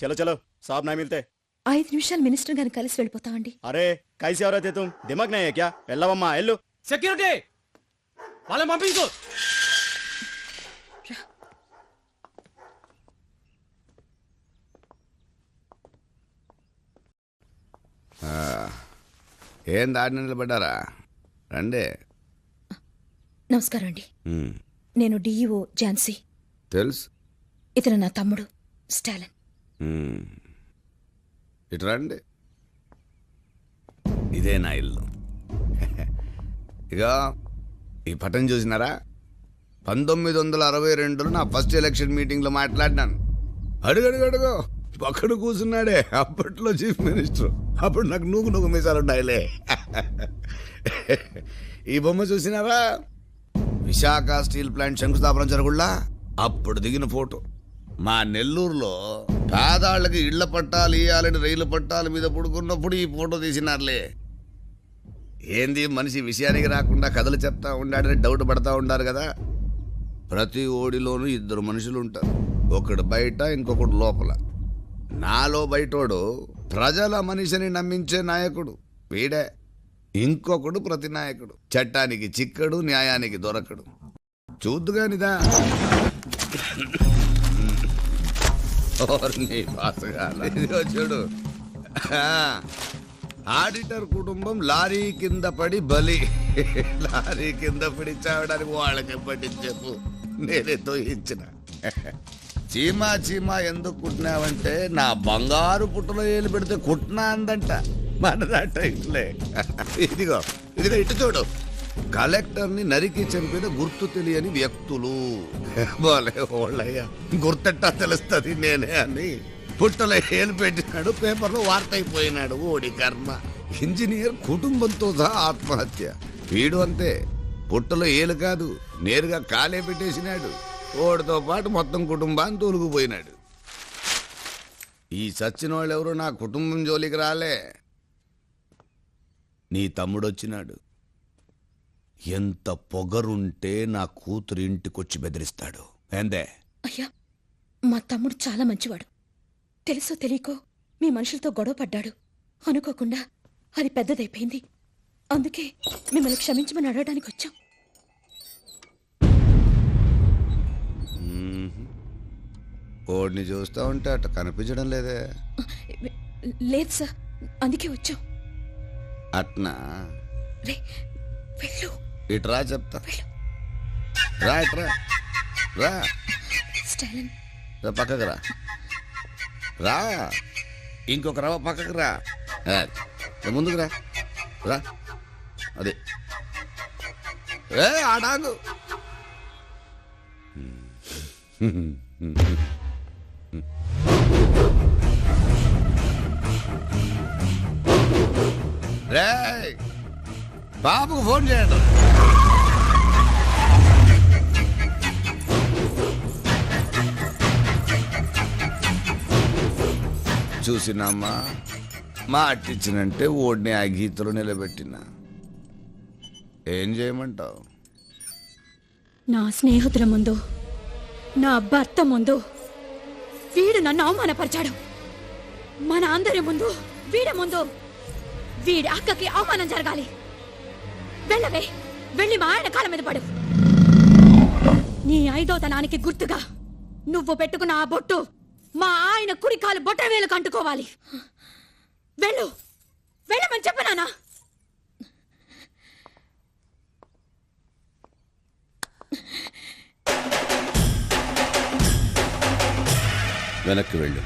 చలో చలో సాబ్ నా మిల్తే 5 నిమిషాలు మినిస్టర్ గారిని కలిసి వెళ్ళిపోతామండి. అరే కైసే ఎవరైతే తుమ్ దిమాగ్ నహీ హై క్యా వెళ్ళవమ్మా వెళ్ళు. సెక్యూరిటీ వాళ్ళని పంపించు. ఏం దాడి నిలబడ్డారా? రండి. నమస్కారం అండి. నేను డిఈఓ ఝాన్సీ. తెలుసు. ఇతను నా తమ్ముడు స్టాలిన్. ఇటు రండి. ఇదే నా ఇల్లు. ఇక ఈ పటం చూసినారా? 1962లో నా ఫస్ట్ ఎలక్షన్ మీటింగ్లో మాట్లాడినాను. అడుగడుగడుగో పక్కడు కూర్చున్నాడే అప్పట్లో చీఫ్ మినిస్టర్. అప్పుడు నాకు నూగు మీసాలు ఉన్నాయిలే. ఈ బొమ్మ చూసినారా? విశాఖ స్టీల్ ప్లాంట్ శంకుస్థాపన జరుగుళ్ళ అప్పుడు దిగిన ఫోటో. మా నెల్లూరులో పేదాళ్ళకి ఇళ్ల పట్టాలు ఇయ్యాలని రైలు పట్టాల మీద పడుకున్నప్పుడు ఈ ఫోటో తీసినారులే. ఏంది మనిషి విషయానికి రాకుండా కథలు చెప్తా ఉండాడని డౌట్ పడతా ఉండారు కదా. ప్రతి ఓడిలోనూ 2 మనుషులు ఉంటారు. ఒకడు బయట, ఇంకొకడు లోపల. నాలో బయటోడు ప్రజల మనిషిని నమ్మించే నాయకుడు వీడే. ఇంకొకడు ప్రతి నాయకుడు చట్టానికి చిక్కడు, న్యాయానికి దొరకడు. చూద్దుగానిదా ఇదిగో చూడు. ఆడిటర్ కుటుంబం లారీ కింద పడి బలి. లారీ కింద పడి చావడానికి వాళ్ళకి పట్టించెప్పు, నేనే తోయించిన. చీమా చీమా ఎందుకు కుట్టినావంటే నా బంగారు పుట్టలో ఏలు పెడితే కుట్టినా అందంట. మనదాట ఇట్లే. ఇదిగో ఇదిగో ఇటు చూడు. కలెక్టర్ని నరికి చంపిన గుర్తు తెలియని వ్యక్తులు. బాలే ఓళ్ళయ్యా, గుర్తెట్టా తెలుస్తుంది నేనే అని పుట్టలో ఏలు పెట్టినాడు, పేపర్లో వార్త అయిపోయినాడు. ఓడి కర్మ. ఇంజనీర్ కుటుంబంతో సహా ఆత్మహత్య. వీడు అంతే, పుట్టలో ఏలు కాదు నేరుగా కాలే పెట్టేసినాడు. ఓడితో పాటు మొత్తం కుటుంబాన్ని తోలుకుపోయినాడు. ఈ చచ్చిన వాళ్ళు ఎవరు నా కుటుంబం జోలికి రాలే. నీ తమ్ముడు వచ్చినాడు. ఎంత పొగరుంటే నా కూతురు ఇంటికొచ్చి బెదిరిస్తాడు. ఏందే? అయ్యా, మా తమ్ముడు చాలా మంచివాడు. తెలుసో తెలియకో మీ మనుషులతో గొడవ పడ్డాడు. అనుకోకుండా అది పెద్దదైపోయింది. అందుకే మిమ్మల్ని క్షమించమని అడగడానికి వచ్చాం. కోడిని చూస్తా ఉంటే అట్ట కనిపించడం లేదే. లేదు సార్, అందుకే వచ్చాం. అట్నా? వెళ్ళు. ఇట్రా చెప్తా. రా ఇట్రా రా. స్టాలిన్, పక్కకు రా. రా, ఇంకొక రవ పక్కకు రా. ముందుకు రా. రా, అదే ఆడాగు. రే, బాబుకు ఫోన్ చేయండి. చూసినామ్మా, మా అట్టించినంటే ఓడిని ఆ గీతలో నిలబెట్టినా. ఏం చేయమంటావు? నా స్నేహితుల ముందు, నా భర్త ముందు వీడు నన్ను అవమానపరిచాడు. మన అందరి ముందు, వీడి ముందు వీడి అక్కకి అవమానం జరగాలి. వెళ్ళవే, వెళ్ళి మా ఆయన కాళ్ళ మీద పడు. నీ 5వ గుర్తుగా నువ్వు పెట్టుకున్న ఆ బొట్టు మా ఆయన కుడి కాలు బొట్ట వేలకు అంటుకోవాలి. వెళ్ళు, వెళ్ళమని చెప్పనానా? వెనక్కి వెళ్ళు.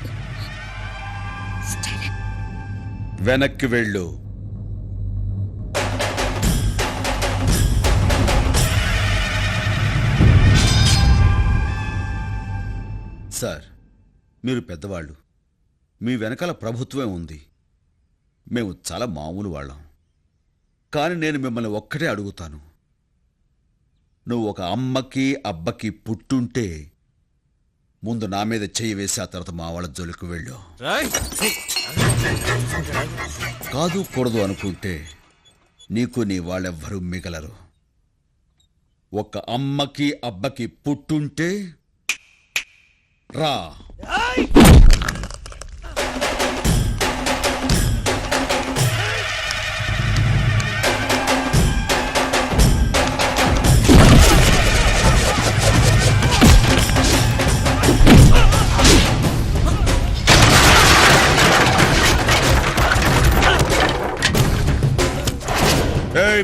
వెనక్కి వెళ్ళు. సార్, మీరు పెద్దవాళ్ళు, మీ వెనకాల ప్రభుత్వమే ఉంది. మేము చాలా మామూలు వాళ్ళం. కానీ నేను మిమ్మల్ని ఒక్కటే అడుగుతాను. నువ్వు ఒక అమ్మకి అబ్బకి పుట్టుంటే ముందు నా మీద చెయ్యి వేసి ఆ తర్వాత మా వాళ్ళ జోలికి వెళ్ళు. కాదు కూడదు అనుకుంటే నీకు నీ వాళ్ళెవ్వరూ మిగలరు. ఒక అమ్మకి అబ్బకి పుట్టుంటే రా.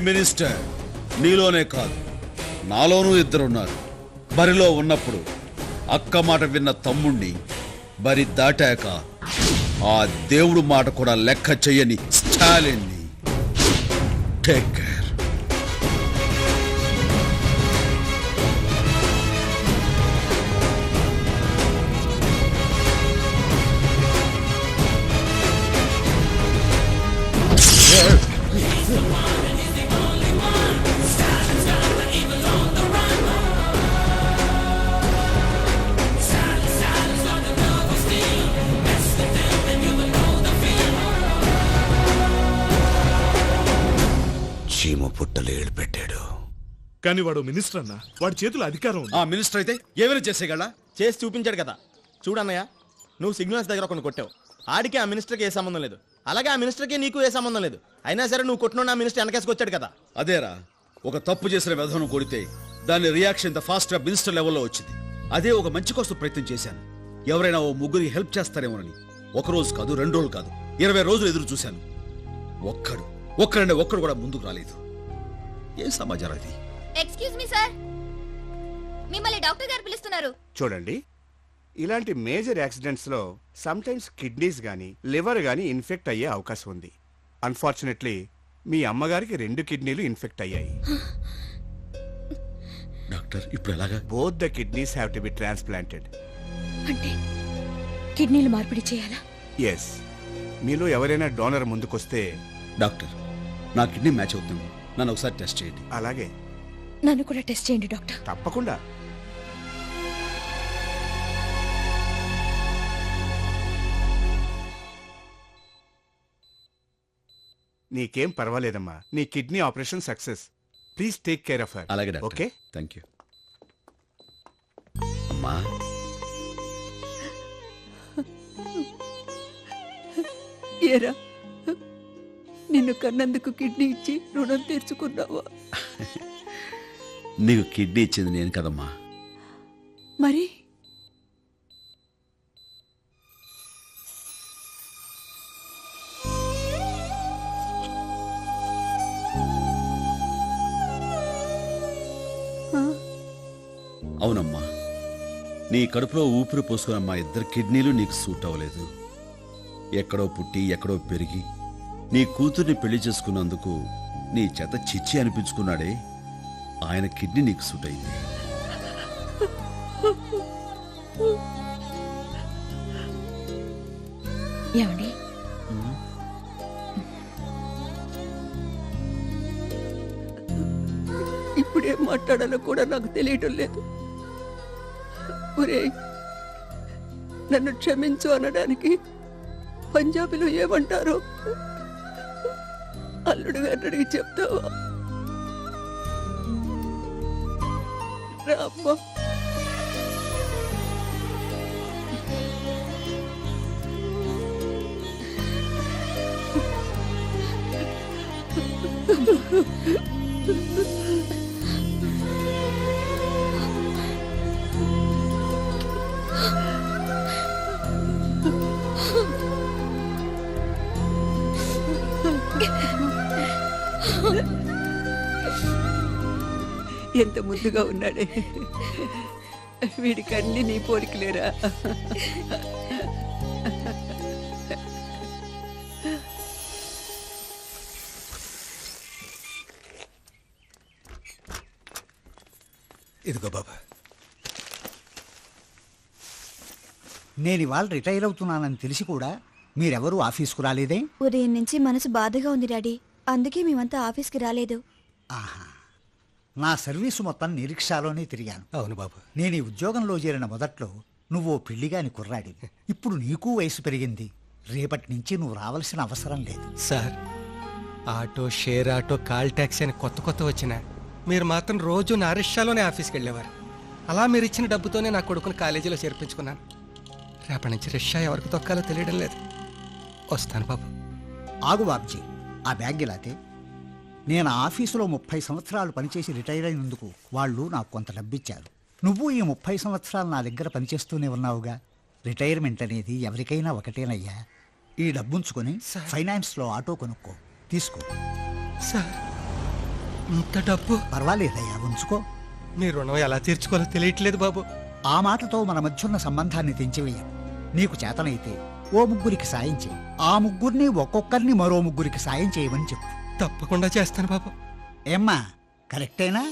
మినిస్టర్, నీలోనే కాదు నాలోనూ ఇద్దరున్నారు. బరిలో ఉన్నప్పుడు అక్క మాట విన్న తమ్ముణ్ణి, బరి దాటాక ఆ దేవుడు మాట కూడా లెక్క చెయ్యని స్టాలిన్ని. Take care. చీమ పుట్టలు ఏళ్ళు పెట్టాడు. కానీ వాడు మినిస్టర్ అన్న, వాడి చేతుల అధికారం ఉంది. ఆ మినిస్టర్ అయితే ఏమైనా చేసేగల? చేసి చూపించాడు కదా. చూడన్నయ్య, నువ్వు సిగ్నల్స్ దగ్గర కొన్ని కొట్టావు. ఆడికి ఆ మినిస్టర్కి ఏ సంబంధం లేదు, అలాగే ఆ మినిస్టర్కి నీకు ఏ సంబంధం లేదు. అయినా సరే నువ్వు కొట్టిన ఆ మినిస్టర్ వెనకేసుకొచ్చాడు కదా. అదేరా, ఒక తప్పు చేసిన వ్యధను కొడితే దాని రియాక్షన్ ఇంత ఫాస్ట్ గా మినిస్టర్ లెవెల్లో వచ్చింది. అదే ఒక మంచి కోసం ప్రయత్నం చేశాను. ఎవరైనా ఓ ముగ్గురికి హెల్ప్ చేస్తారేమోనని. ఒక రోజు కాదు, 2 రోజులు కాదు, 20 రోజులు ఎదురు చూశాను. ఒక్కడంటే ఒక్కడు కూడా ముందుకు రాలేదు. ఏం సమాచారం ఇది? ఎక్స్క్యూజ్ మీ సార్, మిమ్మల్ని డాక్టర్ గారు పిలుస్తున్నారు. చూడండి, ఇలాంటి మేజర్ యాక్సిడెంట్స్ లో సమ్ టైమ్స్ కిడ్నీస్ గానీ లివర్ గానీ ఇన్ఫెక్ట్ అయ్యే అవకాశం ఉంది. అన్ఫార్చునేట్లీ మీ అమ్మగారికి 2 కిడ్నీలు ఇన్ఫెక్ట్ అయ్యాయి. డాక్టర్, ఇప్పుడు ఎలాగా? Both the kidneys have to be transplanted. అంటే కిడ్నీలు మార్పిడి చేయాలా? ఎస్, మీలో ఎవరైనా డోనర్ ముందుకొస్తే. డాక్టర్, నా కిడ్నీ మ్యాచ్ అవుతుంది, నన్ను ఒకసారి టెస్ట్ చేయండి. అలాగే, నన్ను కూడా టెస్ట్ చేయండి డాక్టర్. తప్పకుండా. నీకేం పర్వాలేదమ్మా, నీ kidney operation success. Please take care of her. అలాగే డాక్టర్. Okay, thank you. అమ్మా, ఏరా, నిన్ను కన్నందుకు కిడ్నీ ఇచ్చి రుణం తీర్చుకున్నావా? నీకు కిడ్నీ ఇచ్చింది నేను కదమ్మా. మరి అవునమ్మా, నీ కడుపులో ఊపిరి పోసుకున్న మా 2 కిడ్నీలు నీకు సూట్ అవ్వలేదు. ఎక్కడో పుట్టి ఎక్కడో పెరిగి నీ కూతుర్ని పెళ్లి చేసుకున్నందుకు నీ చేత చిచ్చి అనిపించుకున్నాడే, ఆయన కిడ్నీ నీకు సూట్ అయింది. ఏమండి, ఇప్పుడేం మాట్లాడాలో కూడా నాకు తెలియటం లేదు. ఒరేయ్, నన్ను క్షమించు అనడానికి పంజాబీలో ఏమంటారు? అల్లుడు గారిని అడిగి చెప్తావా? రామ్మా. ఎంత ముద్దుగా ఉన్నాడే, వీడికి అన్ని నీ పోలికలేరా? ఇదిగో బాబా, నేను ఇవాళ రిటైర్ అవుతున్నానని తెలిసి కూడా మీరెవరూ ఆఫీస్కు రాలేదే? ఉదయం నుంచి మనసు బాధగా ఉంది డాడీ, అందుకే మేమంతా ఆఫీస్కి రాలేదు. ఆహా, నా సర్వీసు మొత్తం నిరీక్షాలోనే తిరిగాను. అవును బాబు. నేను ఈ ఉద్యోగంలో చేరిన మొదట్లో నువ్వు పెళ్లిగాని కుర్రాడి. ఇప్పుడు నీకు వయసు పెరిగింది. రేపటి నుంచి నువ్వు రావాల్సిన అవసరం లేదు. Sir, auto, share auto, call taxi అని కొత్త వచ్చినా మీరు మాత్రం రోజు నా రిక్షాలోనే ఆఫీస్కి వెళ్ళేవారు. అలా మీరు ఇచ్చిన డబ్బుతోనే నా కొడుకుని కాలేజీలో చేర్పించుకున్నాను. రేపటి నుంచి రిక్షా ఎవరికి తొక్కాలో తెలియడం లేదు. వస్తాను బాబు. ఆగు బాబ్జీ, ఆ బ్యాగ్ ఇలాతే. నేను ఆఫీసులో 30 సంవత్సరాలు పనిచేసి రిటైర్ అయినందుకు వాళ్ళు నాకు కొంత డబ్బిచ్చారు. నువ్వు ఈ 30 సంవత్సరాలు నా దగ్గర పనిచేస్తూనే ఉన్నావుగా. రిటైర్మెంట్ అనేది ఎవరికైనా ఒకటేనయ్యా. ఈ డబ్బుంచుకొని ఫైనాన్స్లో ఆటో కొనుక్కో, తీసుకో. సార్, ఇంత డబ్బు పర్వాలేదయ్యా, ఉంచుకో. మీ రుణం ఎలా తీర్చుకోవాలో తెలియట్లేదు బాబు. ఆ మాటతో మన మధ్యున్న సంబంధాన్ని తెంచివేయం. నీకు చేతనైతే ఓ ముగ్గురికి సాయం చేయి. ఆ ముగ్గురిని ఒక్కొక్కరిని మరో ముగ్గురికి సాయం చేయమని చెప్పు. తప్పకుండా చేస్తాను బాబు. ఏమ్మా, కరెక్టేనా?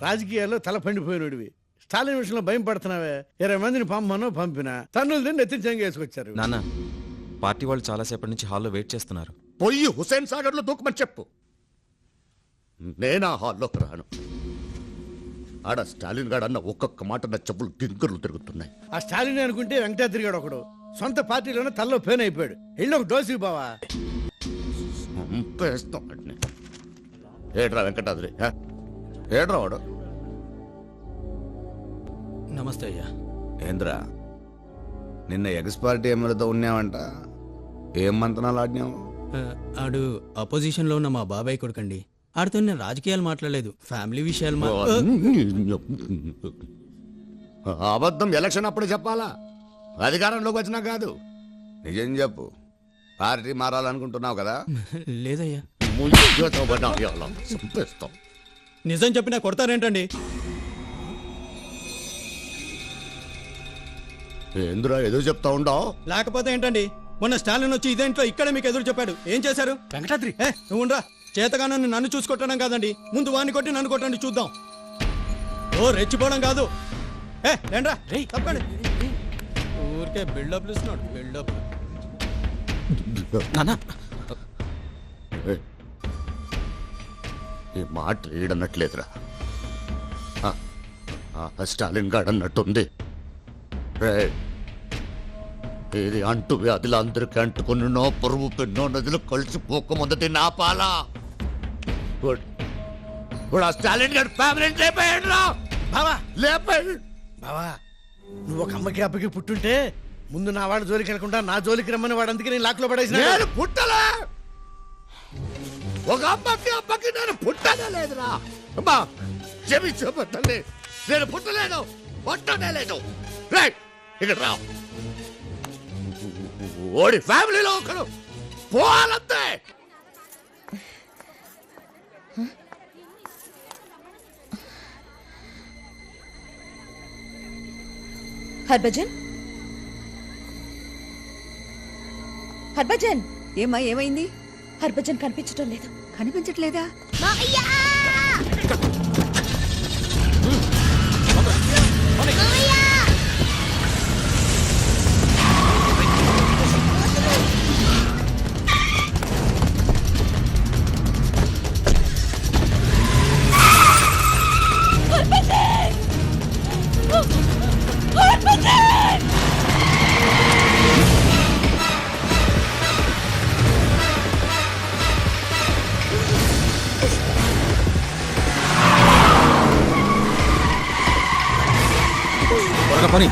రాజకీయాల్లో తల పండిపోయినడివి స్టాలిన్ విషయంలో భయం పడుతున్నావే. 20 మందిని పంపమనో పంపినా తన్నులు తిని నెత్తించంగా వేసుకొచ్చారు. నాన్న, పార్టీ వాళ్ళు చాలాసేపటి నుంచి హాల్లో వెయిట్ చేస్తున్నారు. పొయ్యి హుసేన్ సాగర్ లో దూకమని చెప్పు. నేనా హాల్లోకి రాను. ఆడ స్టాలిన్ గాడు అన్న ఒక్కొక్క మాట నా చెప్పులు గింకర్లు తిరుగుతున్నాయి. ఆ స్టాలిన్ అనుకుంటే వెంకటాద్రి గాడు ఒకడు సొంత పార్టీలోనే తల్లో పేన్ అయిపోయాడు. ఎళ్ళి ఒక డోసి బావా. చంపేస్తాం వాడిని. ఏడ్రా వెంకటాద్రి, ఏడ్రా వాడు. నమస్తే అయ్యా. ఏంద్రా నిన్న ఎగస్ పార్టీ ఎమ్మెల్యేతో ఉన్నావంట, ఏం మంతనాలు ఆడినావు? ఆడు అపోజిషన్ లో ఉన్న మా బాబాయ్ కొడుకండి. ఆడితో నేను రాజకీయాలు మాట్లాడలేదు, ఫ్యామిలీ విషయాలు అబద్ధం ఎలక్షన్ అప్పుడు చెప్పాలా, అధికారంలోకి వచ్చినా కాదు. నిజం చెప్పు, పార్టీ మారాలనుకుంటున్నావు కదా? లేదయ్యా. చంపేస్తాం. నిజం చెప్పినా కొడతారేంటండి? ఏంద్రా ఏదో చెప్తా ఉండవు? లేకపోతే ఏంటండి, మొన్న స్టాలిన్ వచ్చి ఇదేంట్లో ఇక్కడ మీకు ఎదురు చెప్పాడు. ఏం చేశారు? వెంకటాద్రి, నువ్వు ఉండరా. చేతగానని నన్ను చూసుకొట్టడం కాదండి, ముందు వాడిని కొట్టి నన్ను కొట్టండి చూద్దాం. ఓ రెచ్చిపోవడం కాదు. ఏంట్రా తప్పండి. ఊరికే బిల్డప్లు ఇస్తున్నాడు. బిల్డప్. నాన్న, ఈ మాట ఈడన్నట్లేదురా. స్టాలిన్ గాడు అన్నట్టుంది. ఇది అంటు వ్యాధులు అందరికీ అంటుకున్నో పొరుగు పెన్నో నదులు కలిసిపోకముందటి నా పాల స్టాలిన్ గారు ఫ్యామిలీ లేపాడు రా బావా. లేపాడు. బావా, నువ్వు ఒక అమ్మకి అబ్బకి పుట్టుంటే ముందు నా వాడు జోలికి వెళ్ళకుండా నా జోలికి రమ్మని వాడు, అందుకే నేను లాక్లో పడేసిన. నేను పుట్టలే. ఒక అమ్మకి నేను పుట్టనే లేదురా. అమ్మా క్షమించబట్టలే, నేను పుట్టలేదు, పుట్టనే లేదు. ఇక్కడ రా, ఓడి ఫ్యామిలీలో ఒకడు పోవాలంతే. హర్భజన్, హర్భజన్. ఏమా, ఏమైంది? హర్భజన్ కనిపించటం లేదు. కనిపించట్లేదా? పని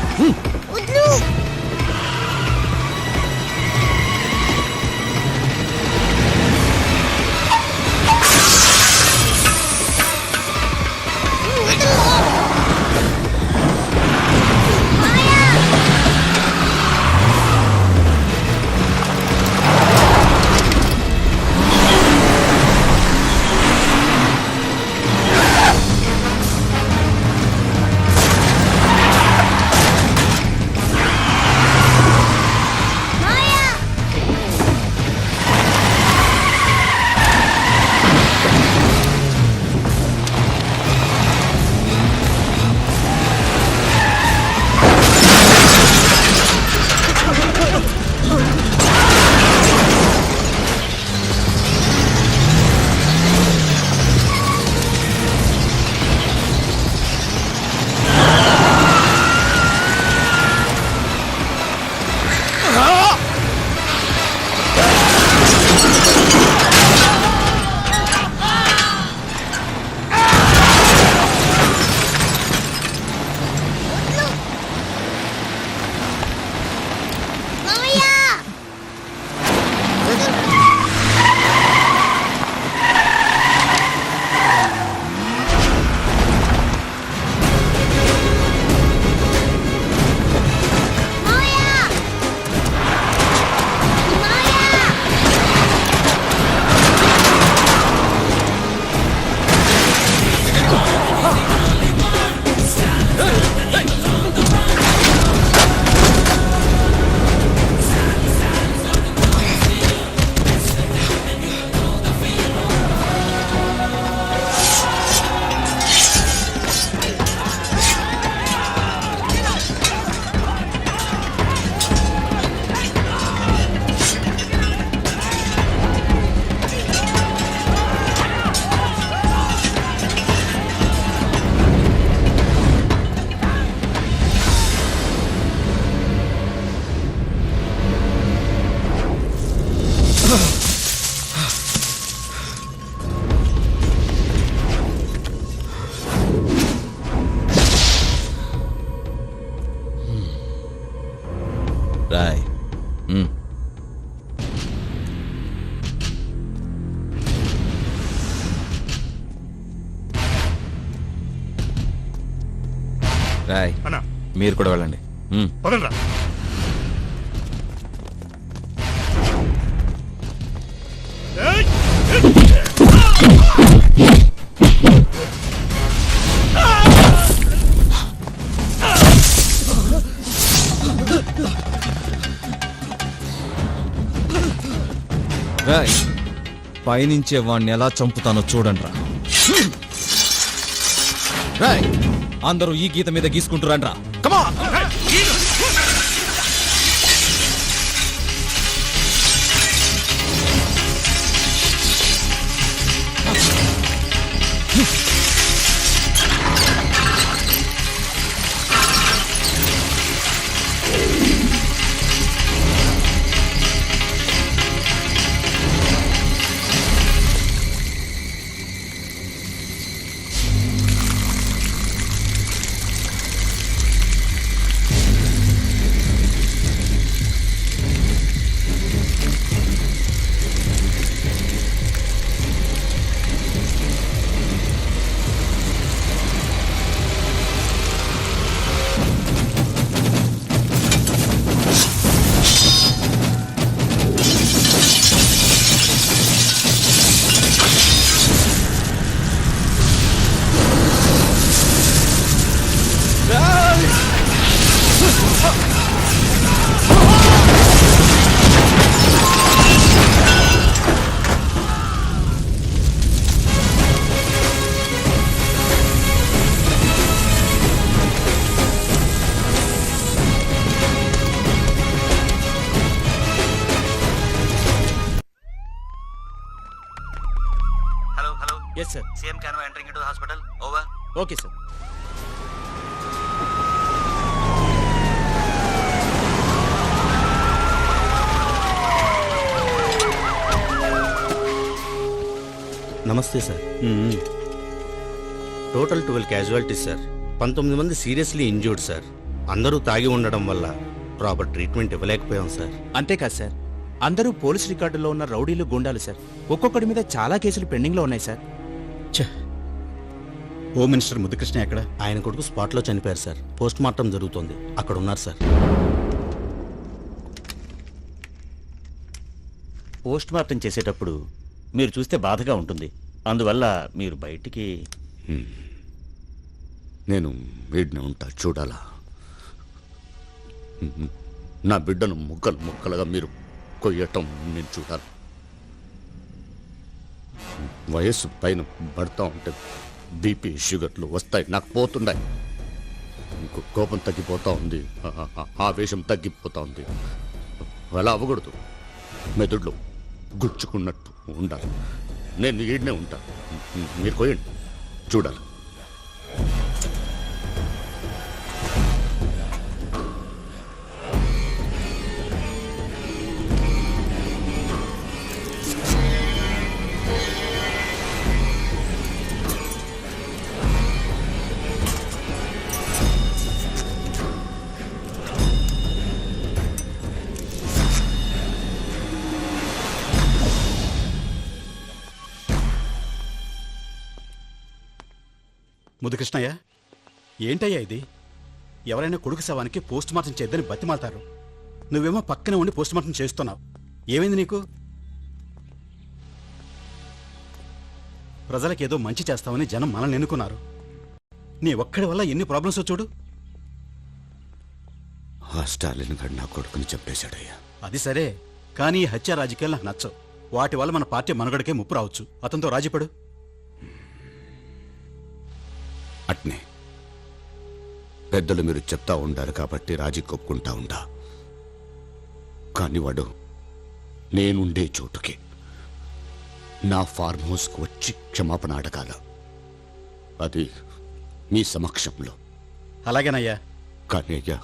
రాయ్ రాయ్ అన్నా మీరు కూడా వెళ్ళండి. పదండ్రా. రాయ్ పైనుంచే వాడిని ఎలా చంపుతానో చూడండిరా. రాయ్ అందరూ ఈ గీత మీద గీసుకుంటురండ్రా. కమా Yes, sir. CM Cano entering into the hospital. Over. Okay, sir. నమస్తే సార్. Total 12 casualties sir. 19 మంది సీరియస్లీ ఇంజ్యూర్డ్ సార్. అందరూ తాగి ఉండడం వల్ల ప్రాపర్ ట్రీట్మెంట్ ఇవ్వలేకపోయాం సార్. అంతేకాదు సార్, అందరూ పోలీస్ రికార్డులో ఉన్న రౌడీలు గుండాలు సార్. ఒక్కొక్కడి మీద చాలా కేసులు పెండింగ్లో ఉన్నాయి సార్. హోమ్ మినిస్టర్ ముద్దుకృష్ణ ఎక్కడ? ఆయన కొడుకు స్పాట్లో చనిపోయారు సార్. పోస్ట్ మార్టం జరుగుతోంది. అక్కడ ఉన్నారు సార్. పోస్ట్ మార్టం చేసేటప్పుడు మీరు చూస్తే బాధగా ఉంటుంది. అందువల్ల మీరు బయటికి. నేను వీడిని ఉంటా చూడాలా? నా బిడ్డను ముక్కలు ముక్కలుగా మీరు కొయ్యటం నేను చూడాలి. వయస్సు పైన పడతా ఉంటే బీపీ షుగర్లు వస్తాయి, నాకు పోతున్నాయి. కోపం తగ్గిపోతా ఉంది, ఆవేశం తగ్గిపోతా ఉంది. అలా అవ్వకూడదు. మెదడులో గుచ్చుకున్నట్టు ఉండాలి. నేను ఈడనే ఉంటా, మీరు కొయ్యండి చూడాలి. ముద్దుకృష్ణయ్య, ఏంటయ్యా ఇది? ఎవరైనా కొడుకు శవానికి పోస్ట్ మార్టం చేద్దని బతిమాలతారు. నువ్వేమో పక్కనే ఉండి పోస్ట్ మార్టం చేస్తున్నావు. ఏమైంది నీకు? ప్రజలకేదో మంచి చేస్తావని జనం మనల్ని ఎన్నుకున్నారు. నీ ఒక్కడి వల్ల ఎన్ని ప్రాబ్లమ్స్ చూడు. ఆ స్టాలిన్ గారు నా కొడుకుని చంపేశాడయ్యా. అది సరే, కానీ ఈ హత్య రాజకీయాలు నాకు నచ్చవు. వాటి వల్ల మన పార్టీ మనుగడకే ముప్పు రావచ్చు. అతనితో రాజీపడు. అట్నే పెద్దలు మీరు చెప్తా ఉండారు కాబట్టి రాజీ కొప్పుకుంటా ఉండా. కానీ వాడు నేనుండే చోటుకి, నా ఫార్మ్ హౌస్కు వచ్చి క్షమాపణ అడగాల. అది మీ సమక్షంలో. అలాగేనయ్యా. కానీ అయ్యా,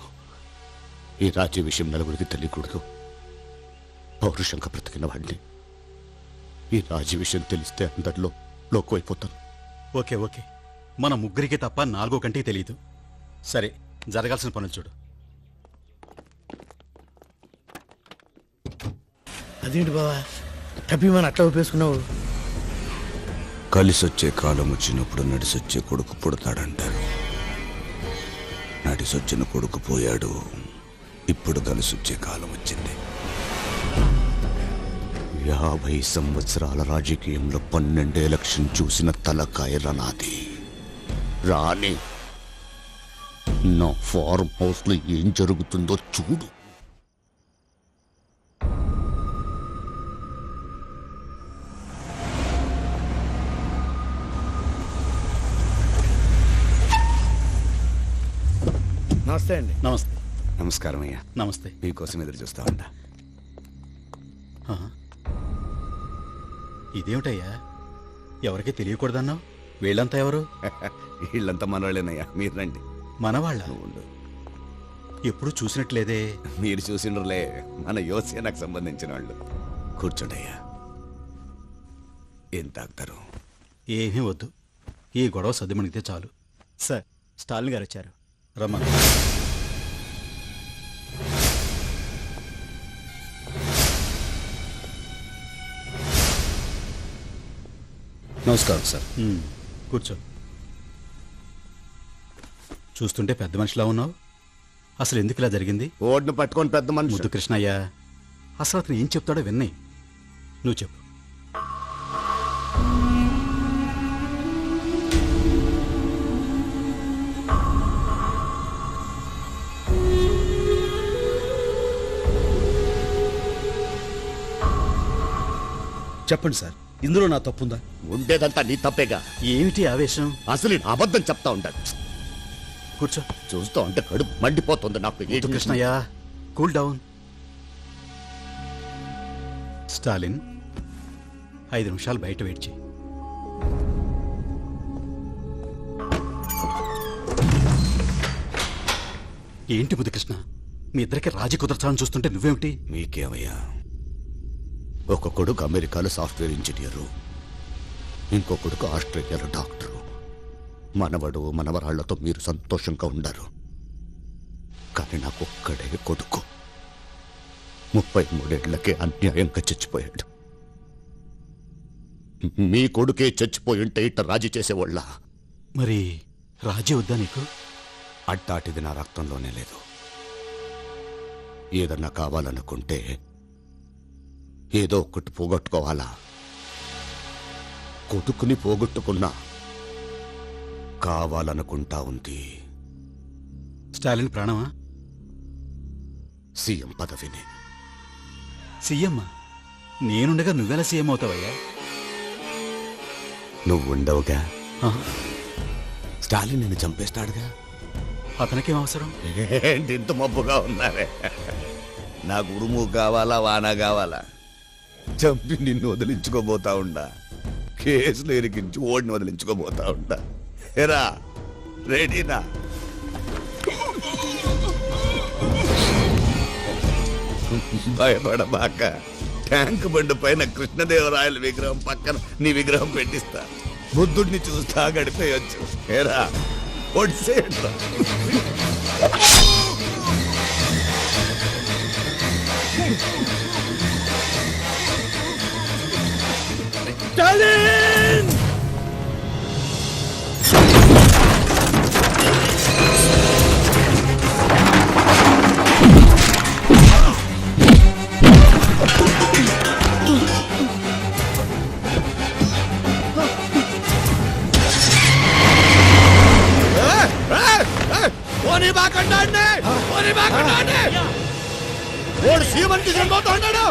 ఈ రాజీ విషయం నలుగురికి తెలియకూడదు. పౌరుషంగా బ్రతికిన వాడిని ఈ రాజీ విషయం తెలిస్తే అందరిలో లోకువైపోతాను. ఓకే ఓకే, మన ముగ్గురికి తప్ప 4 కంటికి తెలియదు. సరే, జరగాల్సిన పనులు చూడు. అదేంటి బావా తప్పిమని అట్లా ఒప్పేసుకున్నావు? కలిసొచ్చే కాలం వచ్చినప్పుడు నడిసొచ్చే కొడుకు పుడతాడంటారు. నడిసొచ్చిన కొడుకు పోయాడు, ఇప్పుడు కలిసొచ్చే కాలం వచ్చింది. 50 సంవత్సరాల రాజకీయంలో 12 ఎలక్షన్ చూసిన తలకాయ నాది. రాని నా ఫార్మ్ హౌస్ లో ఏం జరుగుతుందో చూడు. నమస్తే అండి. నమస్తే. నమస్కారం అయ్యా. నమస్తే. మీకోసం ఎదురు చూస్తా ఉంటా. ఇదేమిటయ్యా, ఎవరికీ తెలియకూడదన్నావు? వీళ్ళంతా ఎవరు? వీళ్ళంతా మనవాళ్ళేనయ్యా, మీరు రండి. మనవాళ్ళ? ఎప్పుడు చూసినట్లేదే. మీరు చూసిండ్రులే, మన యువసేనకు సంబంధించిన వాళ్ళు. కూర్చోండి అయ్యా. ఏం తాగుతారు? ఏమీ వద్దు, ఈ గొడవ సర్దుమణిగితే చాలు. సార్, స్టాలిన్ గారు వచ్చారు. రమ్మా. నమస్కారం సార్. కూర్చో. చూస్తుంటే పెద్ద మనిషిలా ఉన్నావు. అసలు ఎందుకు ఇలా జరిగింది? ఓడ్ను పట్టుకొని పెద్ద మనిషి. ముద్దు కృష్ణయ్య, అసలు అతను ఏం చెప్తాడో విన్నాయి. నువ్వు చెప్పు. చెప్పండి సార్, ఇందులో నా తప్పుందా? ఉండేదంతా నీ తప్పేగా. ఏమిటి ఆవేశం? అసలు నేను అబద్ధం చెప్తా ఉంటాను. కూర్చో. చూస్తూ ఉంటే కడుపు మండిపోతుంది నాకు. ముద్దు కృష్ణయ్య, కూల్ డౌన్. స్టాలిన్, 5 నిమిషాలు బయట వెయిట్ చేయి. ఏంటి బుద్ధకృష్ణ, మీ ఇద్దరికి రాజీ కుదర్చాలని చూస్తుంటే నువ్వేమిటి? మీకేమయ్యా, ఒక కొడుకు అమెరికాలో సాఫ్ట్వేర్ ఇంజనీరు, ఇంకో కొడుకు ఆస్ట్రేలియాలో డాక్టరు. మనవడు మనవరాళ్లతో మీరు సంతోషంగా ఉండారు. కానీ నాకు ఒక్కడే కొడుకు 33 ఏళ్లకే అన్యాయంగా చచ్చిపోయాడు. మీ కొడుకే చచ్చిపోయి ఉంటే ఇట్ట రాజీ చేసేవాళ్ళ? మరి రాజీ వద్దా నీకు? అట్టాటిది నా రక్తంలోనే లేదు. ఏదన్నా కావాలనుకుంటే ఏదో ఒకటి పోగొట్టుకోవాలా. కొడుకుని పోగొట్టుకున్నా కావాలనుకుంటా ఉంది స్టాలిన్ ప్రాణమా? సీఎం పదవిని. సీఎం? నేనుండగా నువ్వెలా సీఎం అవుతావయ్యా? నువ్వుండవుగా. స్టాలిన్ నిన్ను చంపేస్తాడుగా. అతనికేం అవసరం? ఏంటి ఇంత మబ్బుగా ఉన్నారే? నాకు ఉరుము కావాలా, వాన కావాలా? చంపి నిన్ను వదిలించుకోబోతా ఉండా. కేసులు ఎరికించి ఓడిని వదిలించుకోబోతా ఉండా. ఎరా రెడీనా? భయపడబాక. ట్యాంక్ బండి పైన కృష్ణదేవరాయల విగ్రహం పక్కన నీ విగ్రహం పెట్టిస్తా. బుద్ధుడిని చూస్తా గడిపేయచ్చు. ఏరా ఒడిసేట్రా. స్టాలిన్! పోనీ బాకండి, పోనీ బాకండి. ఓడు సీమంతి చనిపోతా ఉన్నాడు.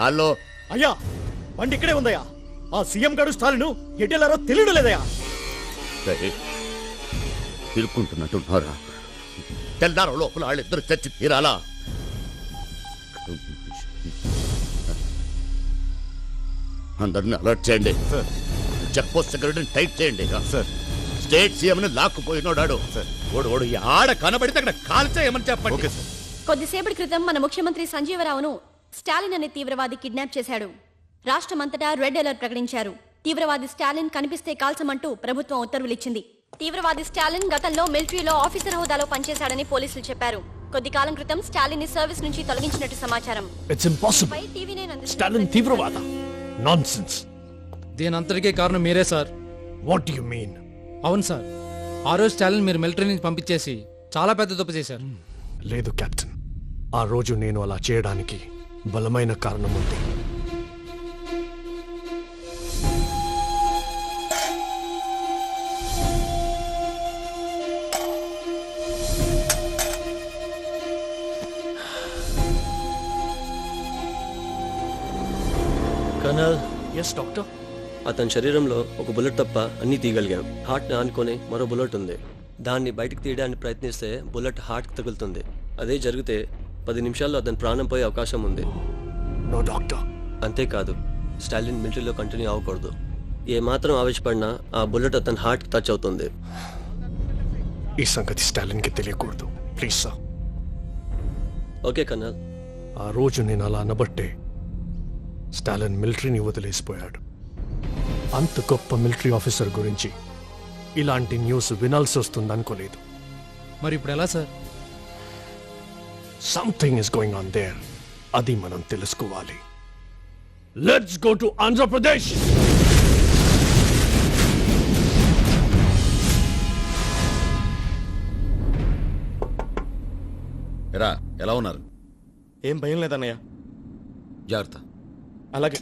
హలో అయ్యా బండి ఇక్కడే ఉందయ్యా. ఆ సీఎం గారు స్టాలిన్ ఎటెల్లారో తెలియడం లేదయ్యా. తిరుక్కుంటున్నట్టున్నారా? తెల్లారో లోపల వాళ్ళిద్దరు చచ్చి తీరాలా? అందరిని అలర్ట్ చేయండి. చెక్ పోస్ట్ సెక్యూరిటీని టైట్ చేయండి. స్టేట్ సీఎంని లాక్కుపోయినోడాడు. ఓడు ఆడ కనబడితే అక్కడ కాల్చేయమని చెప్పండి. కొద్దిసేపటి క్రితం మన ముఖ్యమంత్రి సంజీవరావును స్టాలిన్ అనే తీవ్రవాది కిడ్నాప్ చేశాడు. రాష్ట్రమంతటా రెడ్ అలర్ట్ ప్రకటించారు. తీవ్రవాది స్టాలిన్ కనిపిస్తే కాల్చమంటూ ప్రభుత్వం ఉత్తర్వులిచ్చింది. తీవ్రవాది స్టాలిన్ గతంలో మిలిటరీలో ఆఫీసర్ హోదాలో పనిచేశాడని పోలీసులు చెప్పారు. కొద్ది కాలం క్రితం స్టాలిన్ ని సర్వీస్ నుంచి తొలగించినట్టు సమాచారం. It's impossible. స్టాలిన్ తీవ్రవాద. నాన్సెన్స్. దీనంతటికీ కారణం మీరే సార్. What you mean? అవును సార్, ఆ రోజు స్టాలిన్ మీరు మిలిటరీ నుంచి పంపించేసి చాలా పెద్ద తప్పు చేశారు. లేదు కెప్టెన్, ఆ రోజు నేను అలా చేయడానికి బలమైన కారణం ఉంది. కర్నల్. Yes doctor. అతని శరీరంలో ఒక బుల్లెట్ తప్ప అన్నీ తీయగలిగాం. హార్ట్ని ఆనుకొని మరో బుల్లెట్ ఉంది. దాన్ని బయటకు తీయడానికి ప్రయత్నిస్తే బుల్లెట్ హార్ట్కి తగులుతుంది. అదే జరిగితే 10 నిమిషాల్లో అతని ప్రాణం పోయే అవకాశం ఉంది. No doctor. అంతేకాదు, స్టాలిన్ మిలిటరీలో కంటిన్యూ అవ్వకూడదు. ఏమాత్రం ఆవేశపడినా ఆ బుల్లెట్ అతని హార్ట్కి టచ్ అవుతుంది. ఈ సంగతి స్టాలిన్కి తెలియకూడదు. Please sir. Okay colonel. ఆ రోజు నేను అలా అనబట్టే స్టాలిన్ మిలిటరీని వదిలేసిపోయాడు. అంత గొప్ప మిలిటరీ ఆఫీసర్ గురించి ఇలాంటి న్యూస్ వినాల్సి వస్తుంది అనుకోలేదు. మరి ఇప్పుడు ఎలా sir? Something is going on their. అది మనం తెలుసుకోవాలి. Let's go to Andhra Pradesh. ఎరా ఎలా ఉన్నారు? ఏం భయం లేదన్నయ్య. జాగ్రత్త. అలాగే.